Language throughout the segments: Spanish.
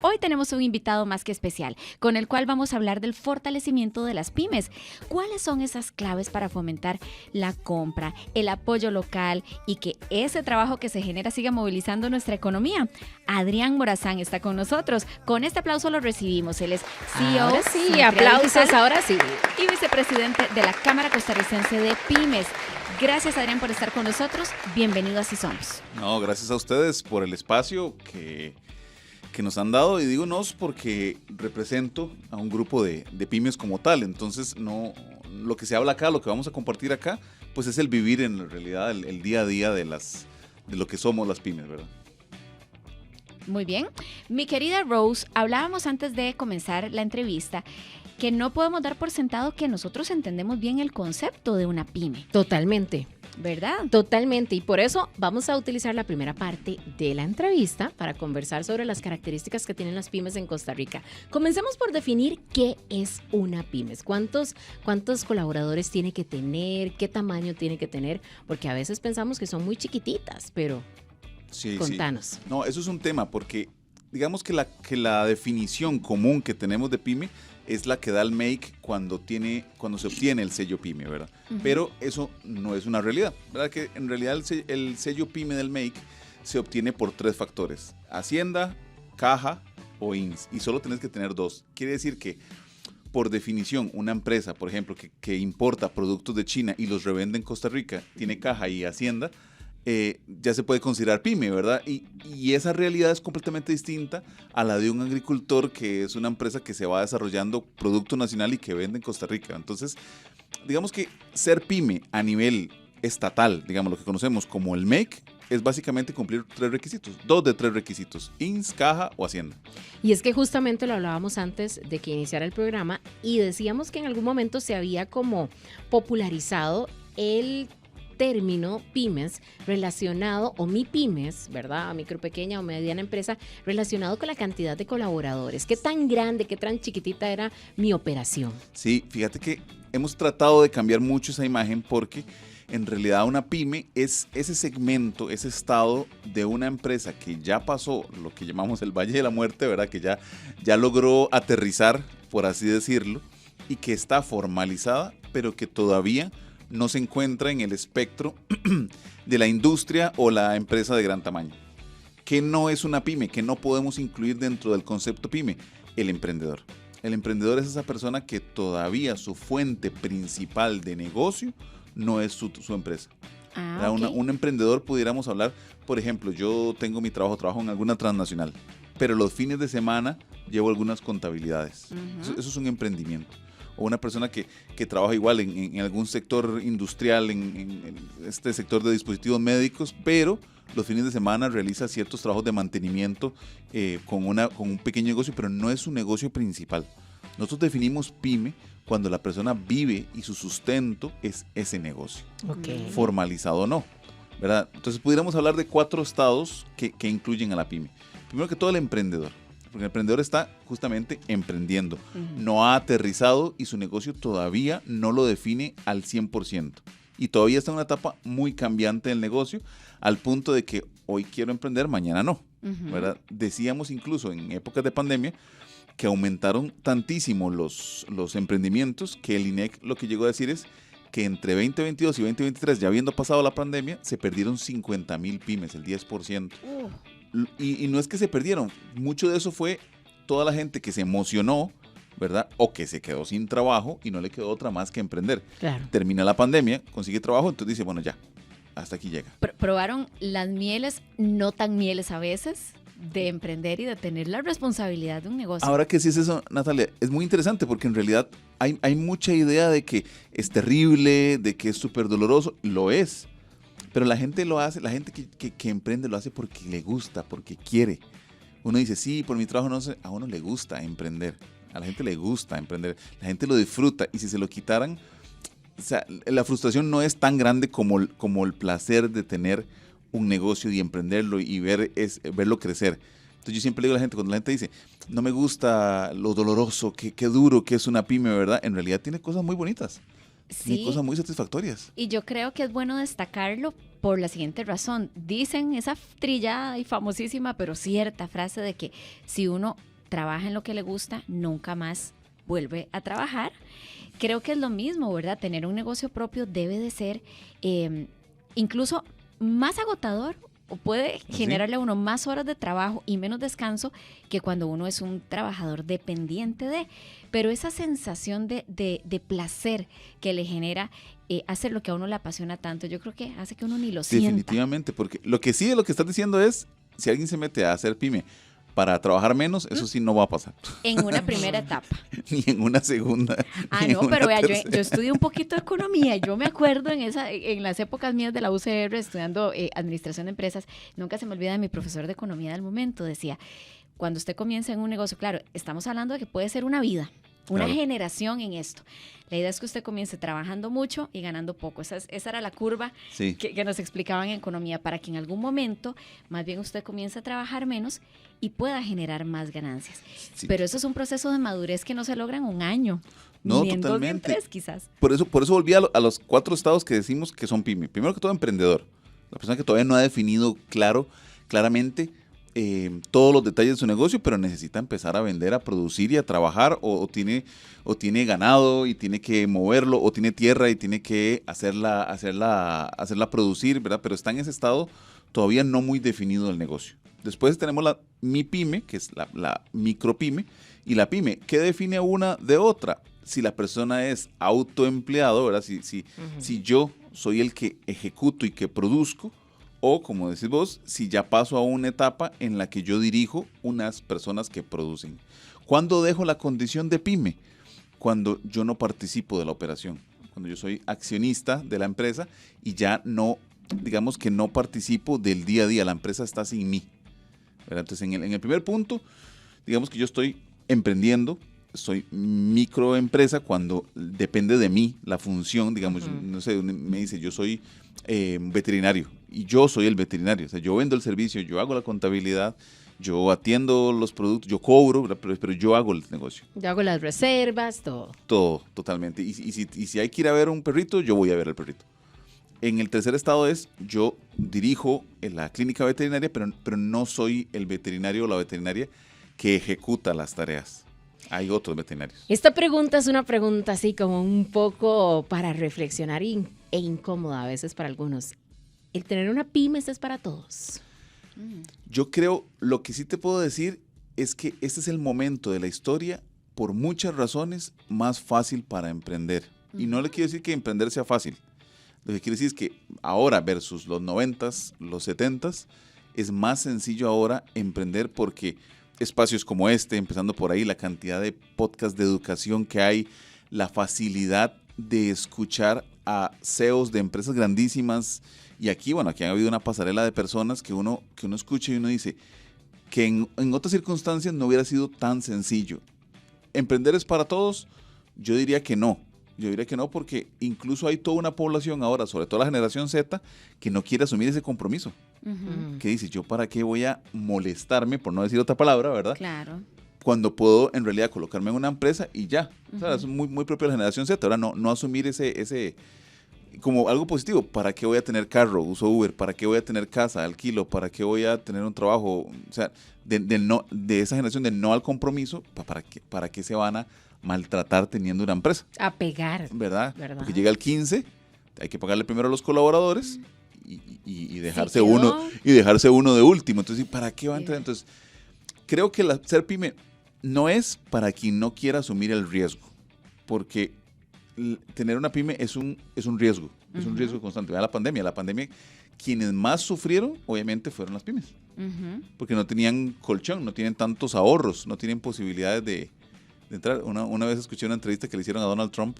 Hoy tenemos un invitado más que especial, con el cual vamos a hablar del fortalecimiento de las pymes. ¿Cuáles son esas claves para fomentar la compra, el apoyo local y que ese trabajo que se genera siga movilizando nuestra economía? Adrián Morazán está con nosotros. Con este aplauso lo recibimos. Él es CEO. Ahora sí, aplausos, ahora sí. Y vicepresidente de la Cámara Costarricense de Pymes. Gracias, Adrián, por estar con nosotros. Bienvenido a Así Somos. No, gracias a ustedes por el espacio que nos han dado, y digo nos porque represento a un grupo de pymes como tal. Entonces, no, lo que se habla acá, lo que vamos a compartir acá, pues es el vivir en realidad el día a día de lo que somos las pymes, ¿verdad? Muy bien. Mi querida Rose, hablábamos antes de comenzar la entrevista que no podemos dar por sentado que nosotros entendemos bien el concepto de una pyme. Totalmente. ¿Verdad? Totalmente, y por eso vamos a utilizar la primera parte de la entrevista para conversar sobre las características que tienen las pymes en Costa Rica. Comencemos por definir qué es una pyme. ¿Cuántos colaboradores tiene que tener? ¿Qué tamaño tiene que tener? Porque a veces pensamos que son muy chiquititas, pero sí, contanos. Sí. No, eso es un tema, porque digamos que la definición común que tenemos de pyme es la que da el MEIC cuando se obtiene el sello PYME, ¿verdad? Uh-huh. Pero eso no es una realidad, ¿verdad? Que en realidad el sello PYME del MEIC se obtiene por 3 factores: Hacienda, Caja o INS, y solo tenés que tener 2. Quiere decir que, por definición, una empresa, por ejemplo, que importa productos de China y los revende en Costa Rica, tiene Caja y Hacienda, ya se puede considerar pyme, ¿verdad? Y esa realidad es completamente distinta a la de un agricultor, que es una empresa que se va desarrollando producto nacional y que vende en Costa Rica. Entonces, digamos que ser pyme a nivel estatal, digamos lo que conocemos como el MEIC, es básicamente cumplir 3 requisitos, 2 de 3 requisitos: INS, Caja o Hacienda. Y es que justamente lo hablábamos antes de que iniciara el programa y decíamos que en algún momento se había como popularizado el término pymes relacionado, o MIPYMES, ¿verdad? Micro, pequeña o mediana empresa, relacionado con la cantidad de colaboradores. ¿Qué tan grande, qué tan chiquitita era mi operación? Sí, fíjate que hemos tratado de cambiar mucho esa imagen, porque en realidad una pyme es ese segmento, ese estado de una empresa que ya pasó lo que llamamos el Valle de la Muerte, ¿verdad? Que ya logró aterrizar, por así decirlo, y que está formalizada, pero que todavía no se encuentra en el espectro de la industria o la empresa de gran tamaño. ¿Qué no es una pyme? ¿Qué no podemos incluir dentro del concepto pyme? El emprendedor. El emprendedor es esa persona que todavía su fuente principal de negocio no es su empresa. Okay. Un emprendedor, pudiéramos hablar, por ejemplo, yo tengo mi trabajo en alguna transnacional, pero los fines de semana llevo algunas contabilidades. Uh-huh. Eso es un emprendimiento. O una persona que trabaja igual en algún sector industrial, en este sector de dispositivos médicos, pero los fines de semana realiza ciertos trabajos de mantenimiento con un pequeño negocio, pero no es su negocio principal. Nosotros definimos pyme cuando la persona vive y su sustento es ese negocio, okay, formalizado o no, ¿verdad? Entonces pudiéramos hablar de 4 estados que incluyen a la pyme. Primero que todo, el emprendedor. Porque el emprendedor está justamente emprendiendo, uh-huh, no ha aterrizado y su negocio todavía no lo define al 100%. Y todavía está en una etapa muy cambiante del negocio, al punto de que hoy quiero emprender, mañana no, uh-huh, ¿verdad? Decíamos incluso en épocas de pandemia que aumentaron tantísimo los emprendimientos, que el INEC lo que llegó a decir es que entre 2022 y 2023, ya habiendo pasado la pandemia, se perdieron 50,000 pymes, el 10%. Y no es que se perdieron, mucho de eso fue toda la gente que se emocionó, ¿verdad? O que se quedó sin trabajo y no le quedó otra más que emprender. Claro. Termina la pandemia, consigue trabajo, entonces dice, bueno, ya, hasta aquí llega. ¿Probaron las mieles, no tan mieles a veces, de emprender y de tener la responsabilidad de un negocio? Ahora que sí es eso, Natalia, es muy interesante, porque en realidad hay mucha idea de que es terrible, de que es súper doloroso. Lo es. Pero la gente lo hace, la gente que emprende lo hace porque le gusta, porque quiere. Uno dice, sí, por mi trabajo no sé, a uno le gusta emprender, a la gente le gusta emprender, la gente lo disfruta, y si se lo quitaran, o sea, la frustración no es tan grande como el placer de tener un negocio y emprenderlo y verlo crecer. Entonces yo siempre le digo a la gente, cuando la gente dice, no me gusta lo doloroso, qué duro que es una pyme, ¿verdad? En realidad tiene cosas muy bonitas. Sí, cosas muy satisfactorias. Y yo creo que es bueno destacarlo por la siguiente razón. Dicen esa trillada y famosísima, pero cierta frase de que si uno trabaja en lo que le gusta, nunca más vuelve a trabajar. Creo que es lo mismo, ¿verdad? Tener un negocio propio debe de ser incluso más agotador o puede generarle a uno más horas de trabajo y menos descanso que cuando uno es un trabajador dependiente de. Pero esa sensación de placer que le genera hacer lo que a uno le apasiona tanto, yo creo que hace que uno ni lo sienta. Definitivamente, porque lo que estás diciendo es, si alguien se mete a hacer pyme para trabajar menos, eso sí no va a pasar. En una primera etapa. Ni en una segunda. No, pero vea, yo estudié un poquito de economía. Yo me acuerdo en las épocas mías de la UCR estudiando administración de empresas, nunca se me olvida de mi profesor de economía del momento. Decía, cuando usted comienza en un negocio, claro, estamos hablando de que puede ser una vida, una generación en esto. La idea es que usted comience trabajando mucho y ganando poco. Esa era la curva que nos explicaban en economía, para que en algún momento más bien usted comience a trabajar menos y pueda generar más ganancias. Sí. Pero eso es un proceso de madurez que no se logra en un año. No, ni en totalmente. 2 ni en 3 quizás. Por eso volví a los 4 estados que decimos que son pyme. Primero que todo, emprendedor. La persona que todavía no ha definido claramente todos los detalles de su negocio, pero necesita empezar a vender, a producir y a trabajar, o tiene ganado y tiene que moverlo, o tiene tierra y tiene que hacerla producir, ¿verdad? Pero está en ese estado todavía no muy definido el negocio. Después tenemos la MIPYME, que es la micropyme, y la pyme. ¿Qué define una de otra? Si la persona es autoempleado, ¿verdad? Si yo soy el que ejecuto y que produzco, o, como decís vos, si ya paso a una etapa en la que yo dirijo unas personas que producen. ¿Cuándo dejo la condición de pyme? Cuando yo no participo de la operación. Cuando yo soy accionista de la empresa y ya no, digamos que no participo del día a día. La empresa está sin mí, ¿verdad? Entonces, en el primer punto, digamos que yo estoy emprendiendo, soy microempresa cuando depende de mí la función, digamos, no sé, me dice, yo soy veterinario y yo soy el veterinario, o sea, yo vendo el servicio, yo hago la contabilidad, yo atiendo los productos, yo cobro, pero yo hago el negocio. Yo hago las reservas, todo. Todo, totalmente. Y si hay que ir a ver un perrito, yo voy a ver al perrito. En el tercer estado yo dirijo en la clínica veterinaria, pero no soy el veterinario o la veterinaria que ejecuta las tareas. Hay otros veterinarios. Esta pregunta es una pregunta así como un poco para reflexionar e incómoda a veces para algunos. ¿El tener una pyme es para todos? Yo creo, lo que sí te puedo decir es que este es el momento de la historia, por muchas razones, más fácil para emprender. Y no le quiero decir que emprender sea fácil. Lo que quiero decir es que ahora versus los 90s, los 70s, es más sencillo ahora emprender porque espacios como este, empezando por ahí, la cantidad de podcasts de educación que hay, la facilidad de escuchar a CEOs de empresas grandísimas. Y aquí han habido una pasarela de personas que uno escucha y uno dice que en otras circunstancias no hubiera sido tan sencillo. ¿Emprender es para todos? Yo diría que no. Yo diría que no, porque incluso hay toda una población ahora, sobre todo la generación Z, que no quiere asumir ese compromiso. Que dice, ¿yo para qué voy a molestarme, por no decir otra palabra, verdad? Claro. Cuando puedo en realidad colocarme en una empresa y ya. O sea, es muy, muy propio de la generación Z. Ahora no asumir ese como algo positivo. ¿Para qué voy a tener carro? Uso Uber. ¿Para qué voy a tener casa? Alquilo. ¿Para qué voy a tener un trabajo? O sea, de esa generación de no al compromiso, ¿para qué se van a maltratar teniendo una empresa? A pegar. ¿Verdad? Porque llega el 15, hay que pagarle primero a los colaboradores y dejarse uno de último. Entonces, ¿para qué va a entrar? Entonces, creo que ser pyme no es para quien no quiera asumir el riesgo, porque tener una pyme es un riesgo, es un riesgo constante. Vea la pandemia, quienes más sufrieron, obviamente, fueron las pymes, porque no tenían colchón, no tienen tantos ahorros, no tienen posibilidades de entrar. Una vez escuché una entrevista que le hicieron a Donald Trump,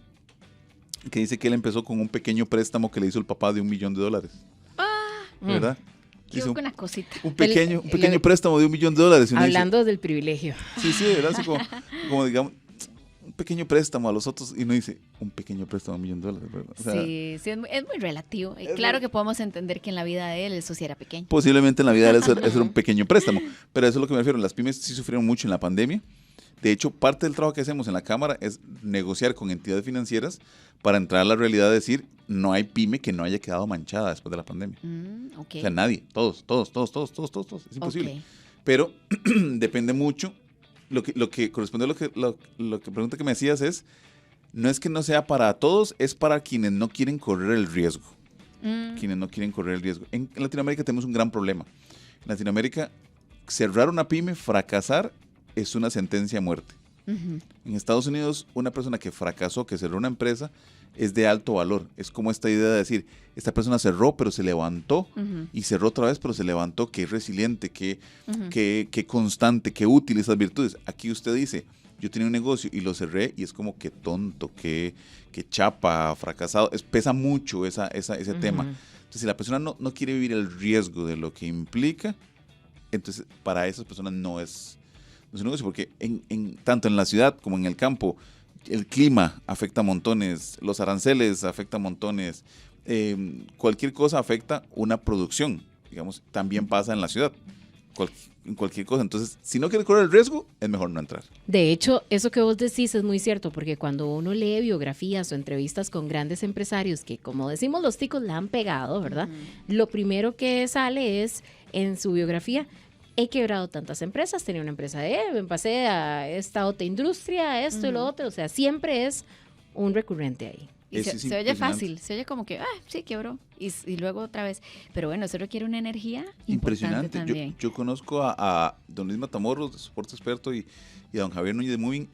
que dice que él empezó con un pequeño préstamo que le hizo el papá de $1 millón. ¿Verdad? Hizo una cosita. Un pequeño préstamo de $1 millón. Hablando del privilegio. Sí, ¿verdad? Así como digamos, un pequeño préstamo a los otros, y uno dice, un pequeño préstamo de $1 millón, ¿verdad? O sea, sí, es muy relativo. Claro que podemos entender que en la vida de él eso sí era pequeño. Posiblemente en la vida de él eso era un pequeño préstamo, pero eso es lo que me refiero. Las pymes sí sufrieron mucho en la pandemia. De hecho, parte del trabajo que hacemos en la Cámara es negociar con entidades financieras para entrar a la realidad de decir, no hay pyme que no haya quedado manchada después de la pandemia. Okay. O sea, nadie, todos. Es imposible. Okay. Pero depende mucho lo que corresponde a lo que pregunta que me hacías es, no es que no sea para todos, es para quienes no quieren correr el riesgo. Quienes no quieren correr el riesgo. En Latinoamérica tenemos un gran problema. En Latinoamérica, cerrar una pyme, fracasar, es una sentencia a muerte. En Estados Unidos, una persona que fracasó, que cerró una empresa, es de alto valor. Es como esta idea de decir, esta persona cerró, pero se levantó, y cerró otra vez, pero se levantó, que resiliente, que constante, que útil esas virtudes. Aquí usted dice, yo tenía un negocio y lo cerré, y es como que tonto, que chapa, fracasado. Pesa mucho ese tema. Entonces, si la persona no quiere vivir el riesgo de lo que implica, entonces para esas personas no es un negocio, porque tanto en la ciudad como en el campo, el clima afecta montones, los aranceles afectan montones, cualquier cosa afecta una producción, digamos, también pasa en la ciudad, en cualquier cosa. Entonces, si no quiere correr el riesgo, es mejor no entrar. De hecho, eso que vos decís es muy cierto, porque cuando uno lee biografías o entrevistas con grandes empresarios que, como decimos los ticos, la han pegado, ¿verdad? Lo primero que sale es en su biografía: he quebrado tantas empresas, tenía una empresa me pasé a esta otra industria, esto y lo otro. O sea, siempre es un recurrente ahí. Y se oye fácil, se oye como que, sí, quebró, y luego otra vez. Pero bueno, eso requiere una energía impresionante también. Yo conozco a don Luis Matamoros, de Soporte Experto, y a don Javier Núñez de Moving.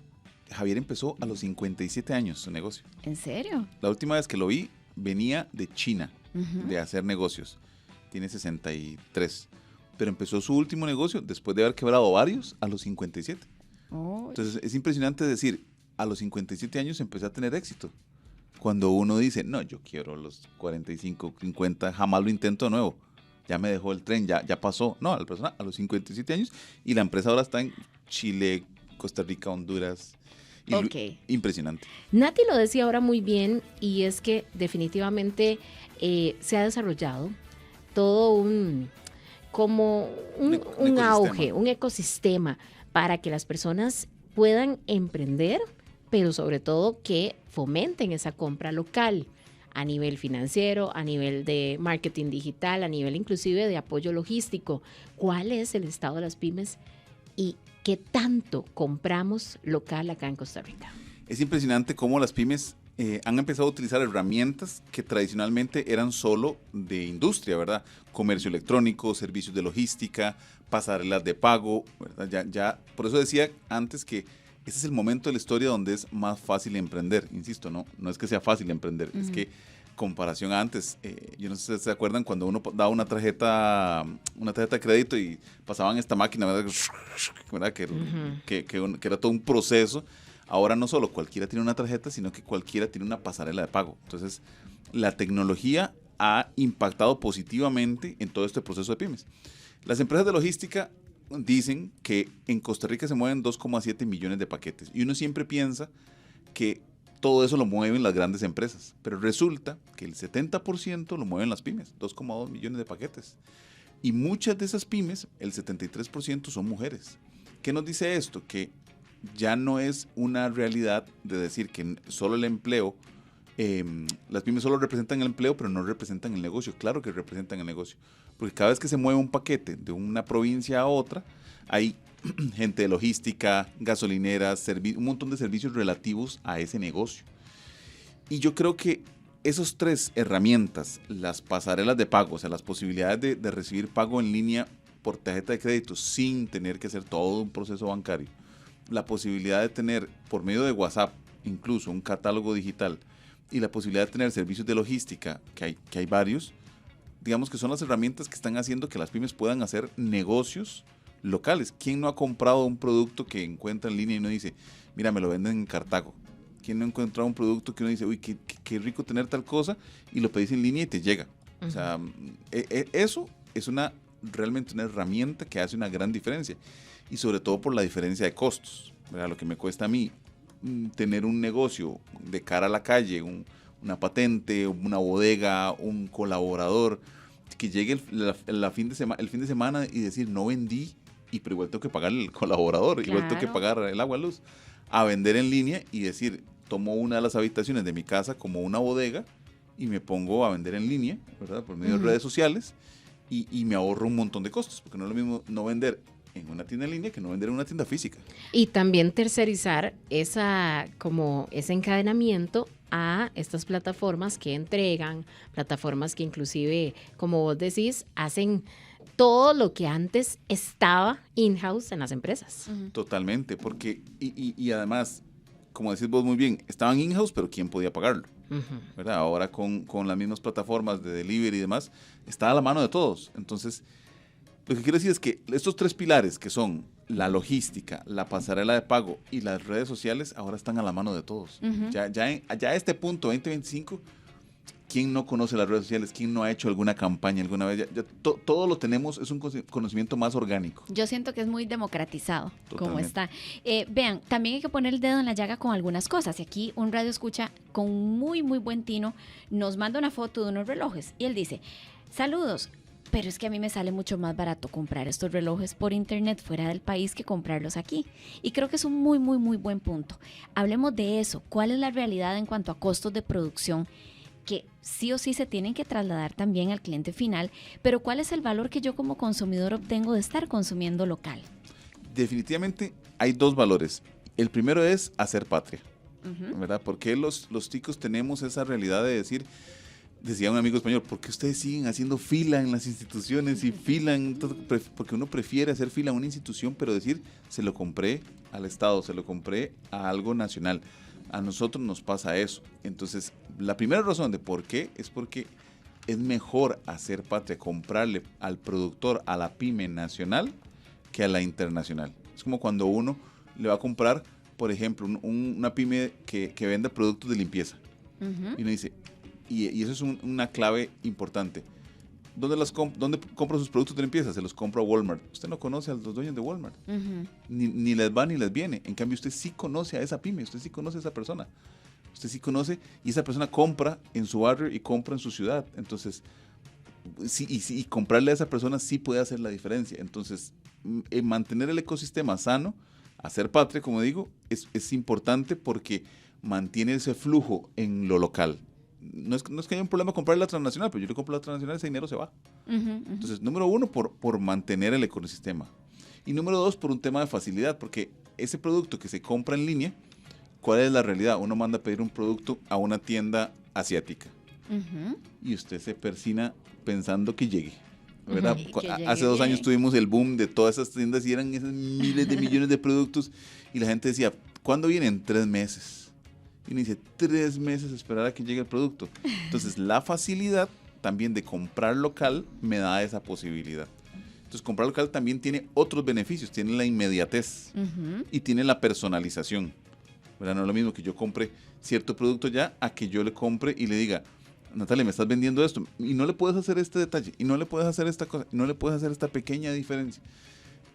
Javier empezó a los 57 años su negocio. ¿En serio? La última vez que lo vi, venía de China, de hacer negocios. Tiene 63. Pero empezó su último negocio, después de haber quebrado varios, a los 57. Entonces, es impresionante decir, a los 57 años empecé a tener éxito. Cuando uno dice, no, yo quiero los 45, 50, jamás lo intento de nuevo. Ya me dejó el tren, ya pasó. No, la persona a los 57 años, y la empresa ahora está en Chile, Costa Rica, Honduras. Impresionante. Nati lo decía ahora muy bien, y es que definitivamente se ha desarrollado todo un auge, un ecosistema para que las personas puedan emprender, pero sobre todo que fomenten esa compra local a nivel financiero, a nivel de marketing digital, a nivel inclusive de apoyo logístico. ¿Cuál es el estado de las pymes y qué tanto compramos local acá en Costa Rica? Es impresionante cómo las pymes han empezado a utilizar herramientas que tradicionalmente eran solo de industria, ¿verdad? Comercio electrónico, servicios de logística, pasarelas de pago, ¿verdad? Ya, por eso decía antes que este es el momento de la historia donde es más fácil emprender. Insisto, no es que sea fácil emprender, es que comparación a antes, yo no sé si se acuerdan cuando uno daba una tarjeta de crédito y pasaban esta máquina, ¿verdad? Que era todo un proceso. Ahora no solo cualquiera tiene una tarjeta, sino que cualquiera tiene una pasarela de pago. Entonces, la tecnología ha impactado positivamente en todo este proceso de pymes. Las empresas de logística dicen que en Costa Rica se mueven 2,7 millones de paquetes. Y uno siempre piensa que todo eso lo mueven las grandes empresas. Pero resulta que el 70% lo mueven las pymes, 2,2 millones de paquetes. Y muchas de esas pymes, el 73% son mujeres. ¿Qué nos dice esto? Que ya no es una realidad de decir que solo el empleo, las pymes solo representan el empleo, pero no representan el negocio. Claro que representan el negocio, porque cada vez que se mueve un paquete de una provincia a otra, hay gente de logística, gasolineras, un montón de servicios relativos a ese negocio. Y yo creo que esas tres herramientas, las pasarelas de pago, o sea, las posibilidades de recibir pago en línea por tarjeta de crédito sin tener que hacer todo un proceso bancario, la posibilidad de tener por medio de WhatsApp incluso un catálogo digital y la posibilidad de tener servicios de logística, que hay varios, digamos que son las herramientas que están haciendo que las pymes puedan hacer negocios locales. ¿Quién no ha comprado un producto que encuentra en línea y uno dice, mira, me lo venden en Cartago? ¿Quién no ha encontrado un producto que uno dice, uy, qué rico tener tal cosa, y lo pedís en línea y te llega? O sea, eso es realmente una herramienta que hace una gran diferencia, y sobre todo por la diferencia de costos, ¿verdad? Lo que me cuesta a mí tener un negocio de cara a la calle, una patente, una bodega, un colaborador, que llegue el fin de semana y decir, no vendí, pero igual tengo que pagar el colaborador, igual tengo que pagar el agua, luz, a vender en línea y decir, tomo una de las habitaciones de mi casa como una bodega y me pongo a vender en línea, ¿verdad? Por medio de redes sociales, y me ahorro un montón de costos, porque no es lo mismo no vender en una tienda en línea que no vender en una tienda física. Y también tercerizar ese encadenamiento a estas plataformas que entregan, plataformas que inclusive, como vos decís, hacen todo lo que antes estaba in-house en las empresas. Totalmente, porque, y además, como decís vos muy bien, estaban in-house, pero ¿quién podía pagarlo? ¿Verdad? Ahora con las mismas plataformas de delivery y demás, está a la mano de todos. Entonces, lo que quiero decir es que estos 3 pilares, que son la logística, la pasarela de pago y las redes sociales, ahora están a la mano de todos. Ya a este punto, 2025, ¿quién no conoce las redes sociales? ¿Quién no ha hecho alguna campaña alguna vez? Todo lo tenemos, es un conocimiento más orgánico. Yo siento que es muy democratizado, como Totalmente. está. Vean, también hay que poner el dedo en la llaga con algunas cosas. Y aquí un radio escucha con muy, muy buen tino nos manda una foto de unos relojes y él dice, saludos, pero es que a mí me sale mucho más barato comprar estos relojes por internet fuera del país que comprarlos aquí. Y creo que es un muy, muy, muy buen punto. Hablemos de eso. ¿Cuál es la realidad en cuanto a costos de producción que sí o sí se tienen que trasladar también al cliente final, pero cuál es el valor que yo como consumidor obtengo de estar consumiendo local? Definitivamente hay 2 valores. El primero es hacer patria, ¿verdad? Porque los ticos tenemos esa realidad de decir, decía un amigo español, ¿por qué ustedes siguen haciendo fila en las instituciones y fila en todo? Porque uno prefiere hacer fila en una institución, pero decir, se lo compré al Estado, se lo compré a algo nacional. A nosotros nos pasa eso. Entonces, la primera razón de por qué es porque es mejor hacer patria, comprarle al productor, a la pyme nacional, que a la internacional. Es como cuando uno le va a comprar, por ejemplo, una pyme que venda productos de limpieza. Y uno dice, y eso es una clave importante. ¿Dónde compra sus productos de limpieza? Se los compra a Walmart. Usted no conoce a los dueños de Walmart. Ni les va ni les viene. En cambio, usted sí conoce a esa pyme, usted sí conoce a esa persona. Usted sí conoce y esa persona compra en su barrio y compra en su ciudad. Entonces, y comprarle a esa persona sí puede hacer la diferencia. Entonces, mantener el ecosistema sano, hacer patria, como digo, es importante porque mantiene ese flujo en lo local. No es que haya un problema comprar la transnacional, pero yo le compro la transnacional, ese dinero se va. Entonces, número 1, por mantener el ecosistema. Y número 2, por un tema de facilidad, porque ese producto que se compra en línea, ¿cuál es la realidad? Uno manda a pedir un producto a una tienda asiática y usted se persina pensando que llegue, ¿verdad? Hace 2 años tuvimos el boom de todas esas tiendas y eran esos miles de millones de productos y la gente decía, ¿cuándo vienen? 3 meses. Y uno dice, 3 meses esperar a que llegue el producto. Entonces, la facilidad también de comprar local me da esa posibilidad. Entonces, comprar local también tiene otros beneficios. Tiene la inmediatez y tiene la personalización. ¿Verdad? No es lo mismo que yo compre cierto producto ya a que yo le compre y le diga, Natalia, me estás vendiendo esto y no le puedes hacer este detalle y no le puedes hacer esta cosa, y no le puedes hacer esta pequeña diferencia.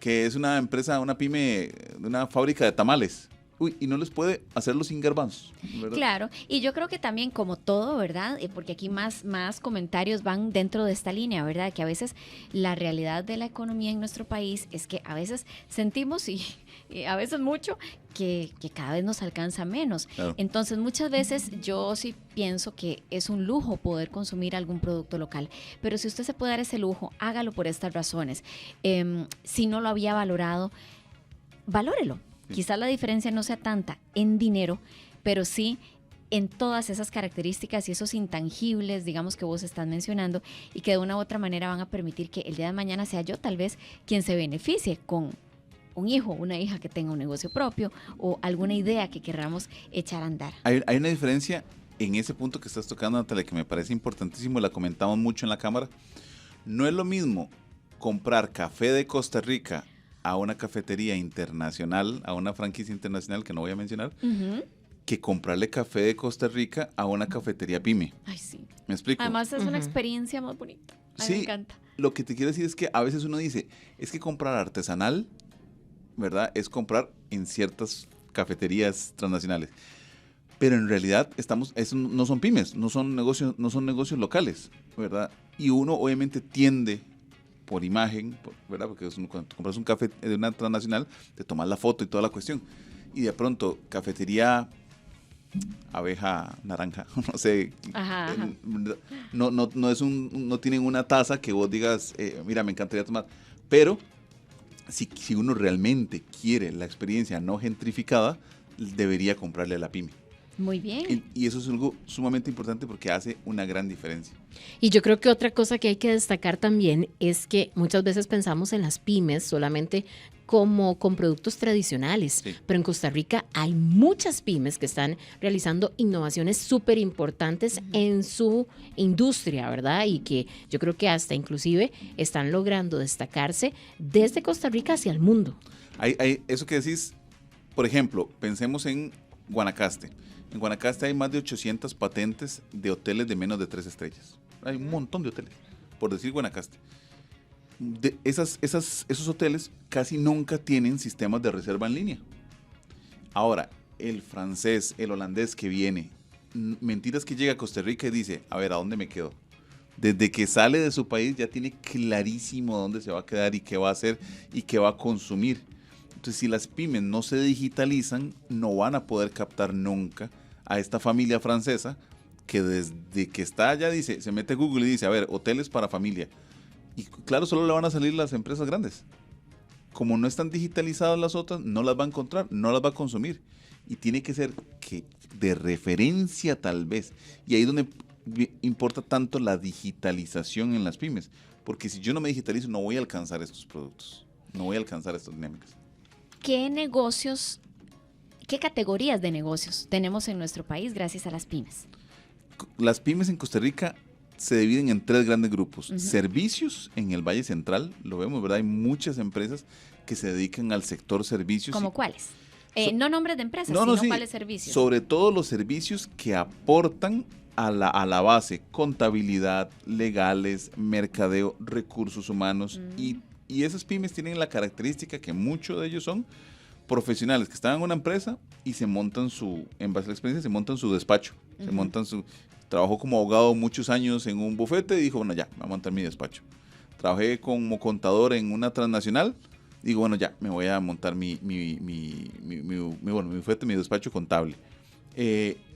Que es una empresa, una pyme, una fábrica de tamales. Uy, y no les puede hacerlo sin garbanzos, ¿verdad? Claro, y yo creo que también como todo, ¿verdad? Porque aquí más comentarios van dentro de esta línea, ¿verdad? Que a veces la realidad de la economía en nuestro país es que a veces sentimos y a veces mucho que cada vez nos alcanza menos. Claro. Entonces muchas veces yo sí pienso que es un lujo poder consumir algún producto local, pero si usted se puede dar ese lujo, hágalo por estas razones. Si no lo había valorado, valórelo. Sí. Quizás la diferencia no sea tanta en dinero, pero sí en todas esas características y esos intangibles, digamos, que vos estás mencionando y que de una u otra manera van a permitir que el día de mañana sea yo tal vez quien se beneficie con un hijo, una hija que tenga un negocio propio o alguna idea que queramos echar a andar. Hay una diferencia en ese punto que estás tocando, Natalia, que me parece importantísimo, la comentamos mucho en la cámara. No es lo mismo comprar café de Costa Rica a una cafetería internacional, a una franquicia internacional que no voy a mencionar, que comprarle café de Costa Rica a una cafetería pyme. Ay, sí. ¿Me explico? Además es una experiencia más bonita. A mí me encanta. Lo que te quiero decir es que a veces uno dice, es que comprar artesanal, ¿verdad? Es comprar en ciertas cafeterías transnacionales. Pero en realidad eso no son pymes, no son negocios locales, ¿verdad? Y uno obviamente tiende por imagen, ¿verdad? Porque cuando compras un café de una transnacional, te tomas la foto y toda la cuestión. Y de pronto, cafetería abeja naranja, no sé. Ajá. No tienen una taza que vos digas, mira, me encantaría tomar. Pero si uno realmente quiere la experiencia no gentrificada, debería comprarle a la pyme. Muy bien. Y eso es algo sumamente importante porque hace una gran diferencia. Y yo creo que otra cosa que hay que destacar también es que muchas veces pensamos en las pymes solamente como con productos tradicionales, Sí. pero en Costa Rica hay muchas pymes que están realizando innovaciones súper importantes en su industria, ¿verdad? Y que yo creo que hasta inclusive están logrando destacarse desde Costa Rica hacia el mundo. Hay eso que decís, por ejemplo, pensemos en Guanacaste. En Guanacaste hay más de 800 patentes de hoteles de menos de 3 estrellas. Hay un montón de hoteles, por decir Guanacaste. Esos hoteles casi nunca tienen sistemas de reserva en línea. Ahora, el francés, el holandés que viene, mentiras que llega a Costa Rica y dice, a ver, ¿a dónde me quedo? Desde que sale de su país ya tiene clarísimo dónde se va a quedar y qué va a hacer y qué va a consumir. Entonces, si las pymes no se digitalizan, no van a poder captar nunca a esta familia francesa que desde que está allá dice, se mete a Google y dice, a ver, hoteles para familia. Y claro, solo le van a salir las empresas grandes. Como no están digitalizadas las otras, no las va a encontrar, no las va a consumir. Y tiene que ser que de referencia tal vez. Y ahí es donde importa tanto la digitalización en las pymes. Porque si yo no me digitalizo, no voy a alcanzar estos productos. No voy a alcanzar estas dinámicas. ¿Qué negocios, qué categorías de negocios tenemos en nuestro país gracias a las pymes? Las pymes en Costa Rica se dividen en 3 grandes grupos. Servicios en el Valle Central, lo vemos, ¿verdad? Hay muchas empresas que se dedican al sector servicios. ¿Cómo cuáles? No nombres de empresas, no, sino sí, cuáles servicios. sobre todo los servicios que aportan a la base, contabilidad, legales, mercadeo, recursos humanos. Y esas pymes tienen la característica que muchos de ellos son profesionales que están en una empresa y se montan en base a la experiencia, se montan su despacho, se montan trabajó como abogado muchos años en un bufete y dijo, bueno, ya, me voy a montar mi despacho. Trabajé como contador en una transnacional, digo, bueno, ya, me voy a montar mi bufete, mi despacho contable.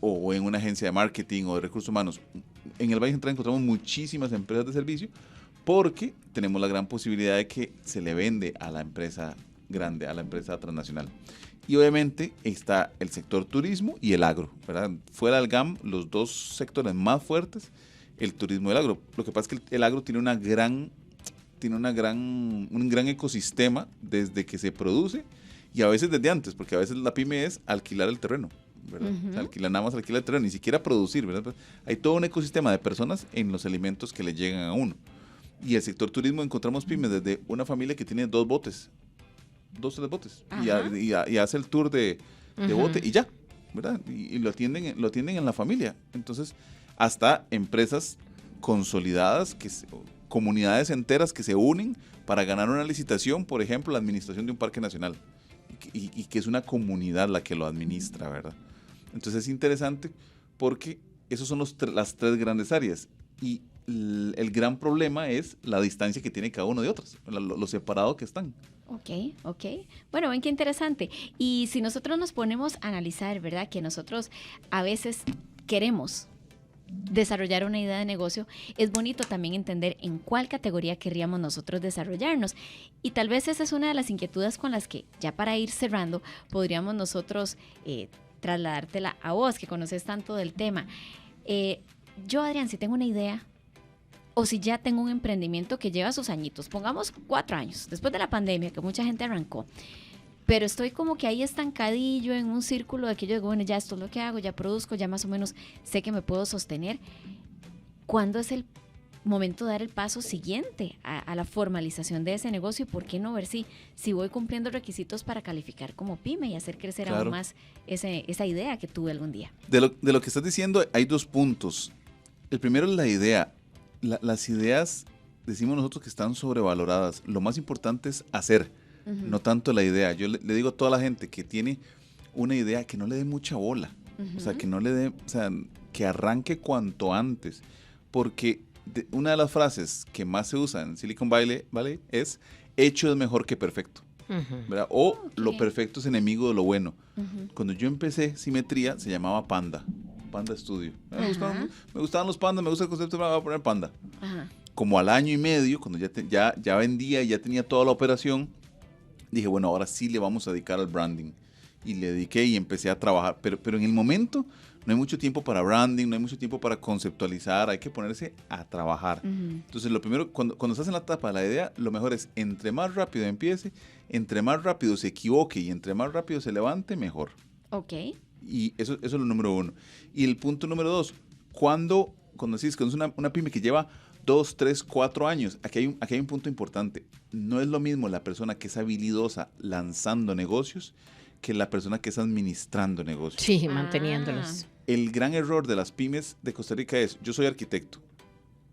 O en una agencia de marketing o de recursos humanos. En el Valle Central encontramos muchísimas empresas de servicio porque tenemos la gran posibilidad de que se le vende a la empresa grande, a la empresa transnacional. Y obviamente está el sector turismo y el agro, ¿verdad? Fuera del GAM, los 2 sectores más fuertes, el turismo y el agro. Lo que pasa es que el agro tiene un gran ecosistema desde que se produce y a veces desde antes, porque a veces la pyme es alquilar el terreno, ¿verdad? O sea, nada más alquilar el terreno, ni siquiera producir, ¿verdad? Pues hay todo un ecosistema de personas en los alimentos que le llegan a uno. Y el sector turismo encontramos pymes desde una familia que tiene 2 botes, 2 o 3 botes, y hace el tour de bote y ya, ¿verdad? Y lo atienden en la familia. Entonces, hasta empresas consolidadas, comunidades enteras que se unen para ganar una licitación, por ejemplo, la administración de un parque nacional, y que es una comunidad la que lo administra, ¿verdad? Entonces es interesante porque esos son las 3 grandes áreas. Y el gran problema es la distancia que tiene cada uno de otras, lo separado que están. Ok. Bueno, ven qué interesante. Y si nosotros nos ponemos a analizar, ¿verdad? Que nosotros a veces queremos desarrollar una idea de negocio, es bonito también entender en cuál categoría querríamos nosotros desarrollarnos. Y tal vez esa es una de las inquietudes con las que, ya para ir cerrando, podríamos nosotros trasladártela a vos, que conoces tanto del tema. Yo, Adrián, si tengo una idea, o si ya tengo un emprendimiento que lleva sus añitos, pongamos 4 años, después de la pandemia, que mucha gente arrancó, pero estoy como que ahí estancadillo en un círculo de que yo digo, bueno, ya esto es lo que hago, ya produzco, ya más o menos sé que me puedo sostener. ¿Cuándo es el momento de dar el paso siguiente a la formalización de ese negocio? Y por qué no ver si voy cumpliendo requisitos para calificar como pyme y hacer crecer aún más esa idea que tuve algún día? De lo que estás diciendo hay 2 puntos. El primero es la idea. Las ideas, decimos nosotros que están sobrevaloradas. Lo más importante es hacer, no tanto la idea. Yo le digo a toda la gente que tiene una idea que no le dé mucha bola. O sea, que no le dé, o sea, que arranque cuanto antes. Porque una de las frases que más se usa en Silicon Valley es hecho es mejor que perfecto. ¿Verdad? O lo perfecto es enemigo de lo bueno. Cuando yo empecé Simetría se llamaba Panda Studio. Me gustaban los pandas, me gusta el concepto, me voy a poner Panda. Como al año y medio, cuando ya vendía y ya tenía toda la operación, dije, bueno, ahora sí le vamos a dedicar al branding. Y le dediqué y empecé a trabajar. Pero en el momento no hay mucho tiempo para branding, no hay mucho tiempo para conceptualizar, hay que ponerse a trabajar. Entonces, lo primero, cuando estás en la etapa de la idea, lo mejor es, entre más rápido empiece, entre más rápido se equivoque y entre más rápido se levante, mejor. Ok. Y eso es lo número uno. Y el punto número dos, cuando decís que es una pyme que lleva 2, 3, 4 años, aquí hay un punto importante. No es lo mismo la persona que es habilidosa lanzando negocios que la persona que es administrando negocios. Sí, manteniéndolos. El gran error de las pymes de Costa Rica es, yo soy arquitecto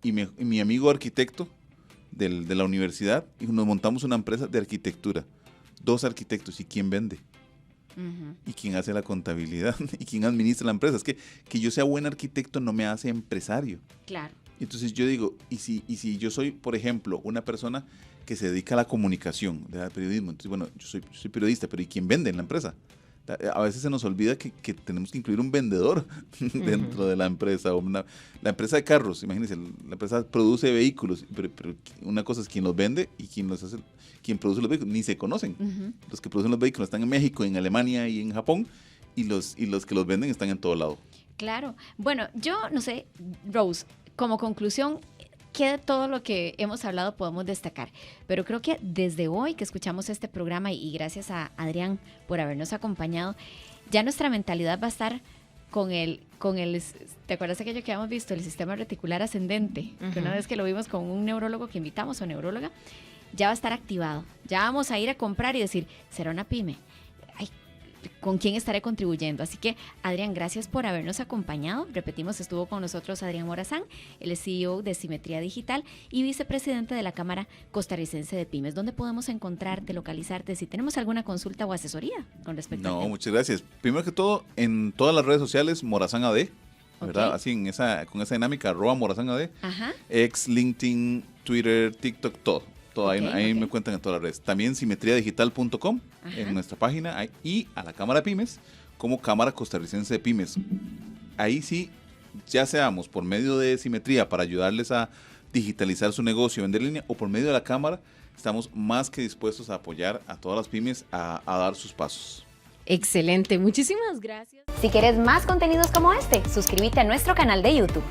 y mi amigo arquitecto de la universidad, y nos montamos una empresa de arquitectura. 2 arquitectos, ¿y quién vende? ¿Y quién hace la contabilidad? ¿Y quién administra la empresa? Es que yo sea buen arquitecto no me hace empresario. Claro. Entonces yo digo, ¿y si yo soy, por ejemplo, una persona que se dedica a la comunicación, al periodismo? Entonces, bueno, yo soy periodista, pero ¿y quién vende en la empresa? A veces se nos olvida que tenemos que incluir un vendedor dentro de la empresa. La empresa de carros, imagínense, la empresa produce vehículos, pero una cosa es quien los vende y quien produce los vehículos, ni se conocen. Los que producen los vehículos están en México, en Alemania y en Japón, y los que los venden están en todo lado. Claro. Bueno, yo no sé, Rose, como conclusión, ¿qué de todo lo que hemos hablado podemos destacar? Pero creo que desde hoy que escuchamos este programa, y gracias a Adrián por habernos acompañado, ya nuestra mentalidad va a estar con el ¿te acuerdas aquello que habíamos visto? El sistema reticular ascendente, que una vez que lo vimos con un neurólogo que invitamos o neuróloga, ya va a estar activado. Ya vamos a ir a comprar y decir, ¿será una pyme? ¿Con quién estaré contribuyendo? Así que, Adrián, gracias por habernos acompañado. Repetimos, estuvo con nosotros Adrián Morazán, él es CEO de Simetría Digital y vicepresidente de la Cámara Costarricense de Pymes. ¿Dónde podemos encontrarte, localizarte, si tenemos alguna consulta o asesoría con respecto a No, muchas gracias. Primero que todo, en todas las redes sociales, Morazán AD, ¿verdad? Así con esa dinámica, @Morazán AD, ex, LinkedIn, Twitter, TikTok, todo. Ahí me cuentan en todas las redes. También simetriadigital.com en nuestra página, y a la Cámara Pymes como Cámara Costarricense de Pymes. Ahí sí, ya seamos por medio de Simetría para ayudarles a digitalizar su negocio, vender en línea, o por medio de la Cámara, estamos más que dispuestos a apoyar a todas las pymes a dar sus pasos. Excelente, muchísimas gracias. Si quieres más contenidos como este, suscríbete a nuestro canal de YouTube.